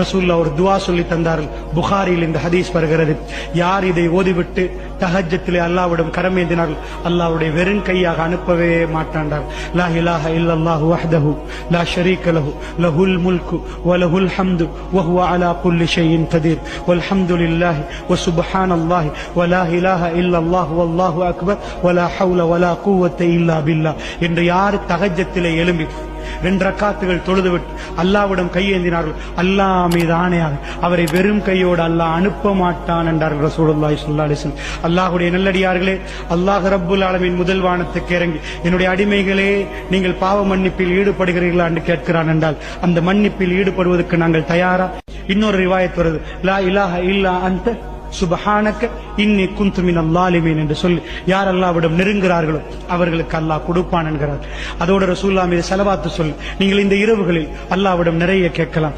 ரசூலுல்லாஹ் ஒரு துஆ சொல்லி தந்தார்கள். புகாரியில் இந்த ஹதீஸ் வருகிறது. யார் இதை ஓதிவிட்டு தஹஜ்ஜத்திலே அல்லாஹ்விடம் கரமேந்தினார்கள், அல்லாஹ்வுடைய வெறும் கையாக அனுப்பவே மாட்டாண்டார். லா இலாஹ இல்லல்லாஹு வஹ்தஹு லா ஷரீக லஹு லஹுல் முல்கு வ லஹுல் ஹம்து வ ஹுவ அலா குல்லி ஷைஇன் கதீர் வல்ஹம்துலில்லாஹி வ சுப்ஹானல்லாஹி வ லா இலாஹ இல்லல்லாஹு வல்லாஹு அக்பர் வ லா ஹவ்ல வ லா குவத்த இல்லா பில்லாஹ் என்று யார் தஹஜ்ஜத்திலே எழும்பி 2 ரக்காத்துகள் தொழுதுவிட்டு அல்லாஹ்விடம் கையேந்தினார்கள், அல்லாஹ் மீது ஆணையாக அவரை வெறும் கையோடு அல்லாஹ் அனுப்ப மாட்டான் என்றார்கள் ரசூலுல்லாஹி ஸல்லல்லாஹு அலைஹி வஸல்லம். அல்லாஹ்வுடைய நல்லடியார்களே, அல்லாஹ் ரப்புல் ஆலமீன் முதல் வானத்துக்கு இறங்கி என்னுடைய அடிமைகளே நீங்கள் பாவ மன்னிப்பில் ஈடுபடுகிறீர்களா என்று கேட்கிறான் என்றால் அந்த மன்னிப்பில் ஈடுபடுவதற்கு நாங்கள் தயாரா? இன்னொரு ரிவாயத் வருது, லா இலாஹ இல்லா அன்த சுப்ஹானக இன்னி குன்து மினல் ஸாலிமீன் என்று சொல்லி யார் அல்லாஹ்விடம் நெருங்குகிறார்களோ அவர்களுக்கு அல்லாஹ் கொடுப்பான் என்கிறார். அதோடு ரசூலுல்லாஹ் மீது ஸலவாத்து சொல்லி நீங்கள் இந்த இரவுகளில் அல்லாஹ்விடம் நிறைய கேட்கலாம்.